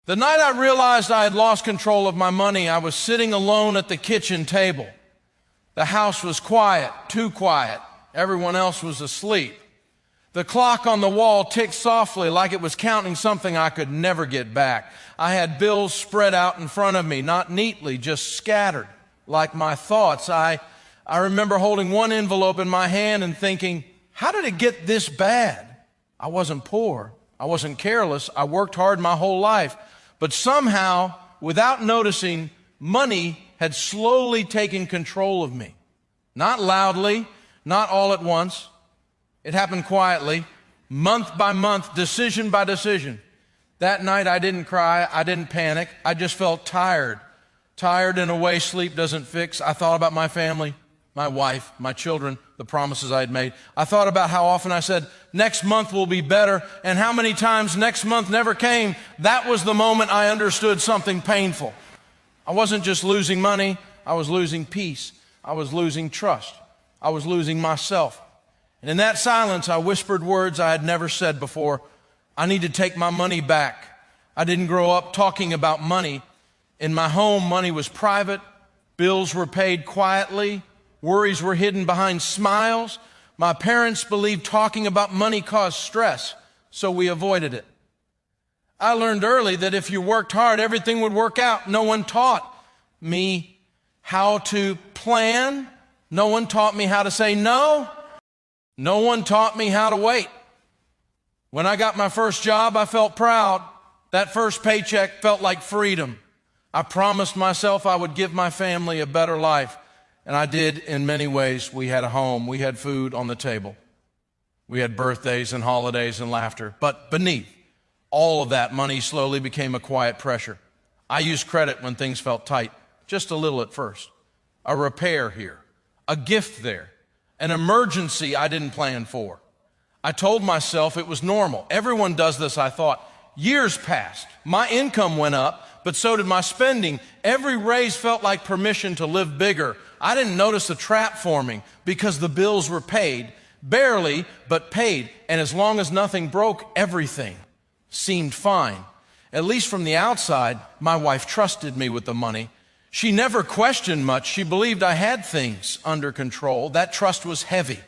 The night I realized I had lost control of my money, I was sitting alone at the kitchen table. The house was quiet, too quiet. Everyone else was asleep. The clock on the wall ticked softly like it was counting something I could never get back. I had bills spread out in front of me, not neatly, just scattered, like my thoughts. I remember holding one envelope in my hand and thinking, how did it get this bad? I wasn't poor. I wasn't careless. I worked hard my whole life. But somehow, without noticing, money had slowly taken control of me. Not loudly, not all at once. It happened quietly, month by month, decision by decision. That night I didn't cry, I didn't panic. I just felt tired. Tired in a way sleep doesn't fix. I thought about my family, my wife, my children, the promises I had made. I thought about how often I said, next month will be better, and how many times next month never came. That was the moment I understood something painful. I wasn't just losing money, I was losing peace. I was losing trust. I was losing myself. And in that silence, I whispered words I had never said before. I need to take my money back. I didn't grow up talking about money. In my home, money was private. Bills were paid quietly. Worries were hidden behind smiles. My parents believed talking about money caused stress, so we avoided it. I learned early that if you worked hard, everything would work out. No one taught me how to plan. No one taught me how to say no. No one taught me how to wait. When I got my first job, I felt proud. That first paycheck felt like freedom. I promised myself I would give my family a better life. And I did in many ways. We had a home. We had food on the table. We had birthdays and holidays and laughter. But beneath all of that, money slowly became a quiet pressure. I used credit when things felt tight, just a little at first. A repair here, a gift there, an emergency I didn't plan for. I told myself it was normal. Everyone does this, I thought. Years passed. My income went up, but so did my spending. Every raise felt like permission to live bigger. I didn't notice the trap forming because the bills were paid. Barely, but paid. And as long as nothing broke, everything seemed fine. At least from the outside, my wife trusted me with the money. She never questioned much. She believed I had things under control. That trust was heavy.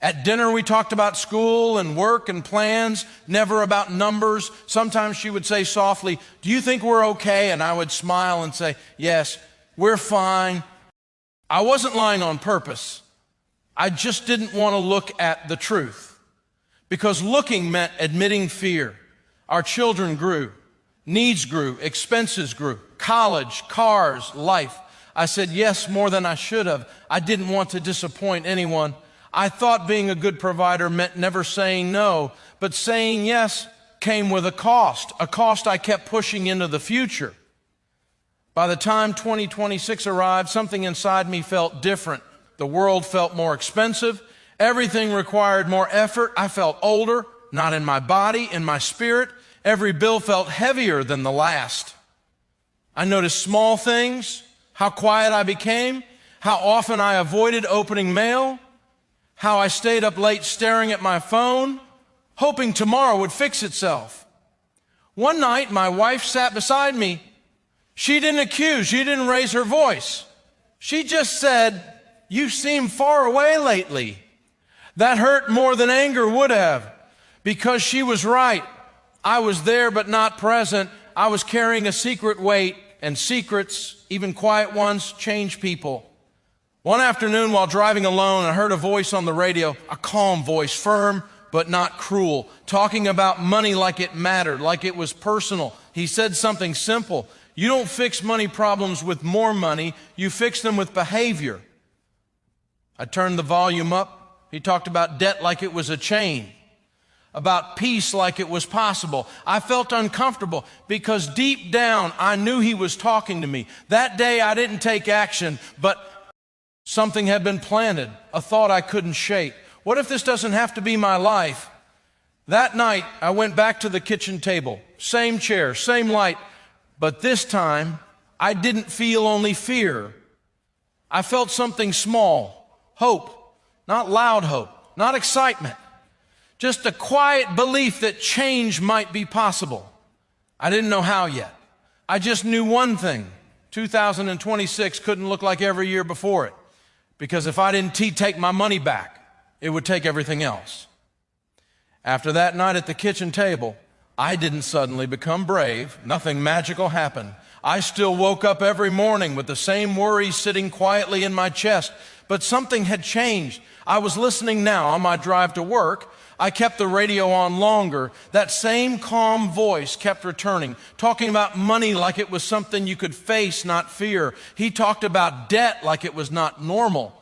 At dinner, we talked about school and work and plans, never about numbers. Sometimes she would say softly, "Do you think we're okay?" And I would smile and say, "Yes, we're fine." I wasn't lying on purpose. I just didn't want to look at the truth. Because looking meant admitting fear. Our children grew. Needs grew. Expenses grew. College, cars, life. I said yes more than I should have. I didn't want to disappoint anyone. I thought being a good provider meant never saying no, but saying yes came with a cost I kept pushing into the future. By the time 2026 arrived, something inside me felt different. The world felt more expensive. Everything required more effort. I felt older, not in my body, in my spirit. Every bill felt heavier than the last. I noticed small things, how quiet I became, how often I avoided opening mail, how I stayed up late staring at my phone, hoping tomorrow would fix itself. One night, my wife sat beside me. She didn't accuse, she didn't raise her voice. She just said, "You seem far away lately." That hurt more than anger would have, because she was right. I was there but not present. I was carrying a secret weight, and secrets, even quiet ones, change people. One afternoon while driving alone, I heard a voice on the radio, a calm voice, firm but not cruel, talking about money like it mattered, like it was personal. He said something simple. You don't fix money problems with more money, you fix them with behavior. I turned the volume up. He talked about debt like it was a chain, about peace like it was possible. I felt uncomfortable because deep down I knew he was talking to me. That day I didn't take action, but something had been planted, a thought I couldn't shake. What if this doesn't have to be my life? That night, I went back to the kitchen table, same chair, same light, but this time, I didn't feel only fear. I felt something small, hope, not loud hope, not excitement, just a quiet belief that change might be possible. I didn't know how yet. I just knew one thing. 2026 couldn't look like every year before it, because if I didn't take my money back, it would take everything else. After that night at the kitchen table, I didn't suddenly become brave. Nothing magical happened. I still woke up every morning with the same worries sitting quietly in my chest, but something had changed. I was listening now on my drive to work. I kept the radio on longer. That same calm voice kept returning, talking about money like it was something you could face, not fear. He talked about debt like it was not normal,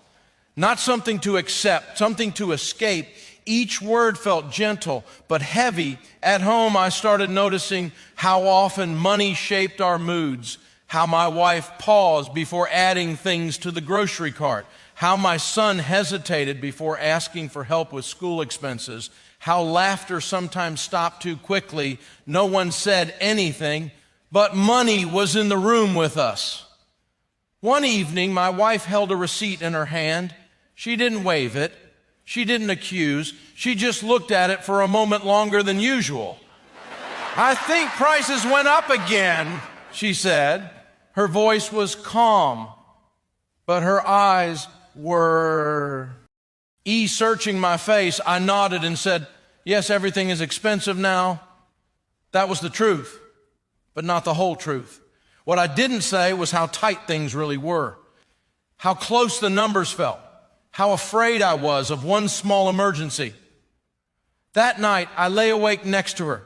not something to accept, something to escape. Each word felt gentle but heavy. At home, I started noticing how often money shaped our moods, how my wife paused before adding things to the grocery cart, how my son hesitated before asking for help with school expenses, how laughter sometimes stopped too quickly. No one said anything, but money was in the room with us. One evening, my wife held a receipt in her hand. She didn't wave it. She didn't accuse. She just looked at it for a moment longer than usual. "I think prices went up again," she said. Her voice was calm, but her eyes were searching my face. I nodded and said, "Yes, everything is expensive now." That was the truth, but not the whole truth. What I didn't say was how tight things really were, how close the numbers felt, how afraid I was of one small emergency. That night, I lay awake next to her,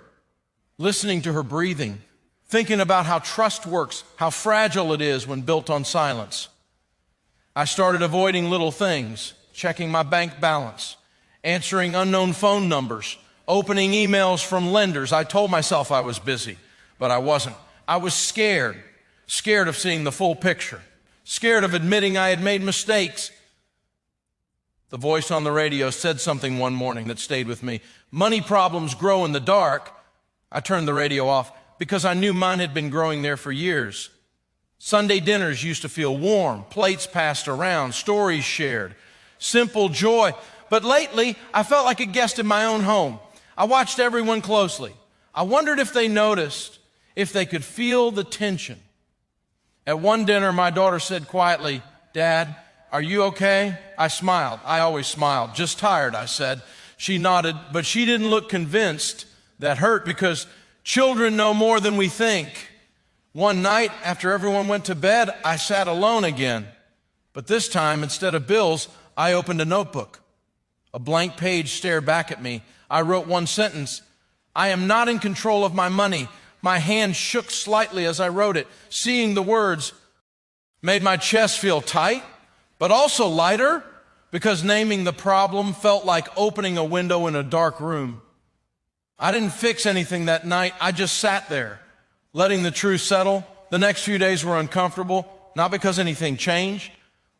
listening to her breathing, thinking about how trust works, how fragile it is when built on silence. I started avoiding little things, checking my bank balance, answering unknown phone numbers, opening emails from lenders. I told myself I was busy, but I wasn't. I was scared of seeing the full picture, scared of admitting I had made mistakes. The voice on the radio said something one morning that stayed with me. Money problems grow in the dark. I turned the radio off because I knew mine had been growing there for years. Sunday dinners used to feel warm, plates passed around, stories shared, simple joy. But lately, I felt like a guest in my own home. I watched everyone closely. I wondered if they noticed, if they could feel the tension. At one dinner, my daughter said quietly, "Dad, are you okay?" I smiled. I always smiled. "Just tired," I said. She nodded, but she didn't look convinced. That hurt because children know more than we think. One night, after everyone went to bed, I sat alone again. But this time, instead of bills, I opened a notebook. A blank page stared back at me. I wrote one sentence. "I am not in control of my money." My hand shook slightly as I wrote it. Seeing the words made my chest feel tight, but also lighter, because naming the problem felt like opening a window in a dark room. I didn't fix anything that night. I just sat there, letting the truth settle. The next few days were uncomfortable, not because anything changed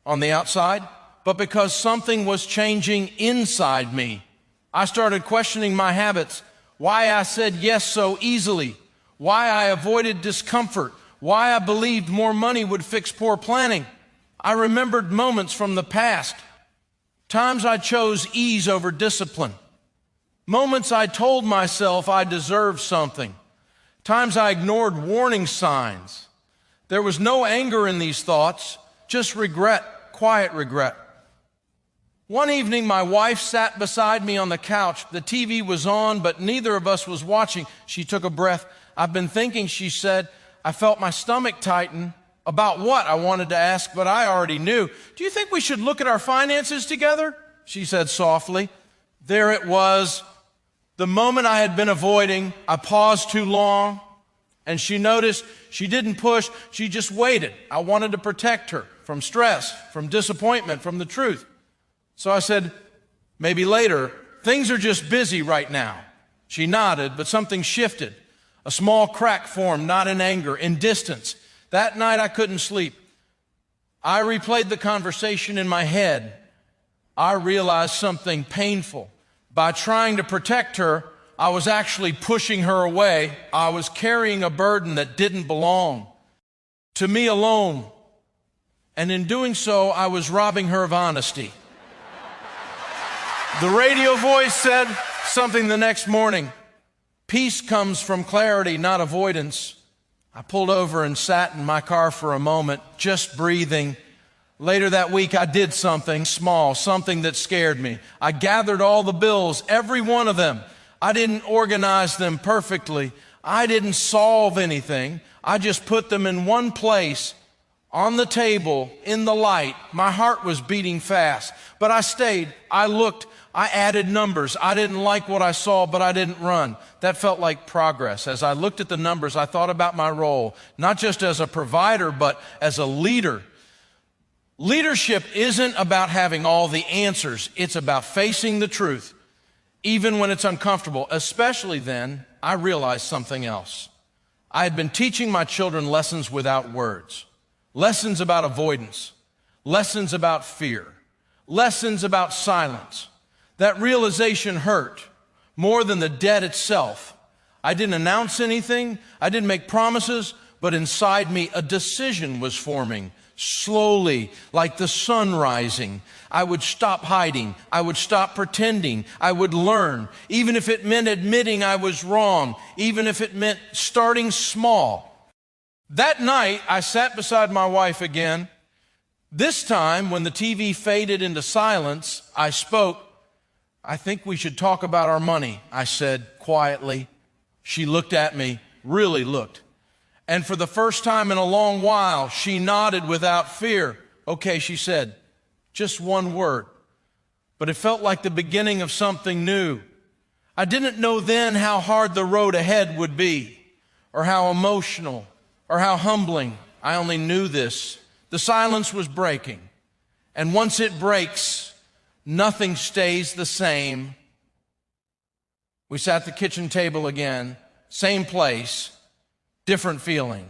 on the outside, but because something was changing inside me. I started questioning my habits, why I said yes so easily, why I avoided discomfort, why I believed more money would fix poor planning. I remembered moments from the past, times I chose ease over discipline, moments I told myself I deserved something, times I ignored warning signs. There was no anger in these thoughts, just regret, quiet regret. One evening, my wife sat beside me on the couch. The TV was on, but neither of us was watching. She took a breath. "I've been thinking," she said. I felt my stomach tighten. About what, I wanted to ask, but I already knew. "Do you think we should look at our finances together?" she said softly. There it was, the moment I had been avoiding. I paused too long, and she noticed. She didn't push, she just waited. I wanted to protect her from stress, from disappointment, from the truth. So I said, "Maybe later. Things are just busy right now." She nodded, but something shifted. A small crack formed, not in anger, in distance. That night I couldn't sleep. I replayed the conversation in my head. I realized something painful. By trying to protect her, I was actually pushing her away. I was carrying a burden that didn't belong to me alone. And in doing so, I was robbing her of honesty. The radio voice said something the next morning. Peace comes from clarity, not avoidance. I pulled over and sat in my car for a moment, just breathing. Later that week, I did something small, something that scared me. I gathered all the bills, every one of them. I didn't organize them perfectly. I didn't solve anything. I just put them in one place, on the table, in the light. My heart was beating fast, but I stayed. I looked. I added numbers. I didn't like what I saw, but I didn't run. That felt like progress. As I looked at the numbers, I thought about my role, not just as a provider, but as a leader. Leadership isn't about having all the answers. It's about facing the truth, even when it's uncomfortable. Especially then, I realized something else. I had been teaching my children lessons without words, lessons about avoidance, lessons about fear, lessons about silence. That realization hurt more than the debt itself. I didn't announce anything. I didn't make promises, but inside me, a decision was forming. Slowly, like the sun rising, I would stop hiding. I would stop pretending. I would learn, even if it meant admitting I was wrong, even if it meant starting small. That night, I sat beside my wife again. This time, when the TV faded into silence, I spoke. I think we should talk about our money, I said quietly. She looked at me, really looked. And for the first time in a long while, she nodded without fear. Okay, she said, just one word. But it felt like the beginning of something new. I didn't know then how hard the road ahead would be, or how emotional, or how humbling. I only knew this. The silence was breaking. And once it breaks, nothing stays the same. We sat at the kitchen table again, same place. Different feeling.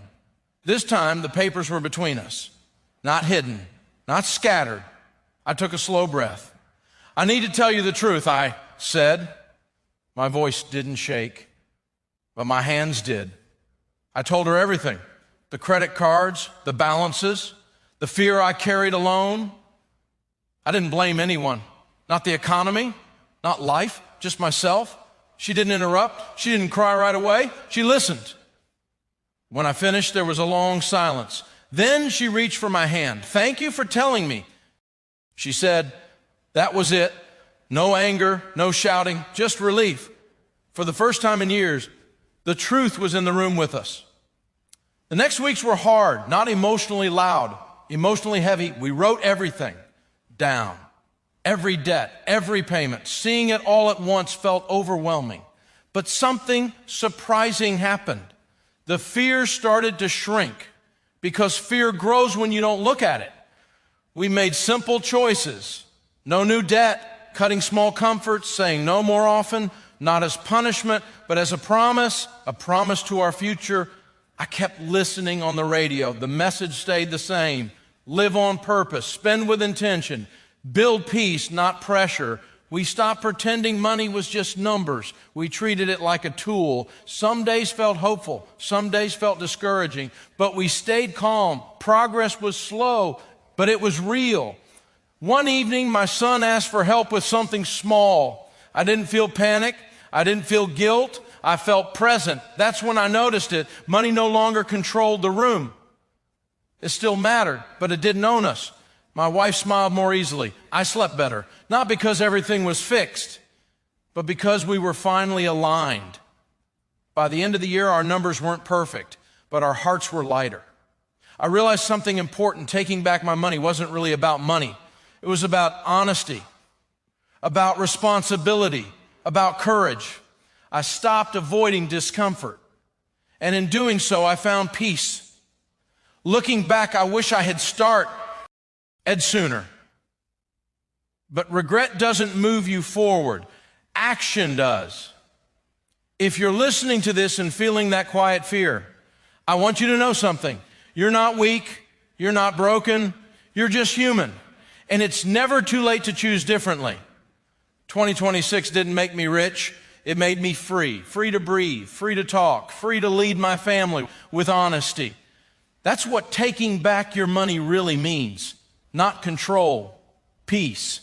This time, the papers were between us, not hidden, not scattered. I took a slow breath. I need to tell you the truth, I said. My voice didn't shake, but my hands did. I told her everything, the credit cards, the balances, the fear I carried alone. I didn't blame anyone, not the economy, not life, just myself. She didn't interrupt. She didn't cry right away. She listened. When I finished, there was a long silence. Then she reached for my hand. Thank you for telling me. She said, that was it. No anger, no shouting, just relief. For the first time in years, the truth was in the room with us. The next weeks were hard, not emotionally loud, emotionally heavy. We wrote everything down, every debt, every payment. Seeing it all at once felt overwhelming. But something surprising happened. The fear started to shrink because fear grows when you don't look at it. We made simple choices. No new debt, cutting small comforts, saying no more often, not as punishment, but as a promise to our future. I kept listening on the radio. The message stayed the same. Live on purpose, spend with intention, build peace, not pressure. We stopped pretending money was just numbers. We treated it like a tool. Some days felt hopeful. Some days felt discouraging. But we stayed calm. Progress was slow, but it was real. One evening, my son asked for help with something small. I didn't feel panic. I didn't feel guilt. I felt present. That's when I noticed it. Money no longer controlled the room. It still mattered, but it didn't own us. My wife smiled more easily. I slept better, not because everything was fixed, but because we were finally aligned. By the end of the year, our numbers weren't perfect, but our hearts were lighter. I realized something important. Taking back my money wasn't really about money. It was about honesty, about responsibility, about courage. I stopped avoiding discomfort, and in doing so, I found peace. Looking back, I wish I had started sooner. But regret doesn't move you forward. Action does. If you're listening to this and feeling that quiet fear, I want you to know something. You're not weak. You're not broken. You're just human. And it's never too late to choose differently. 2026 didn't make me rich. It made me free. Free to breathe, free to talk, free to lead my family with honesty. That's what taking back your money really means. Not control, peace.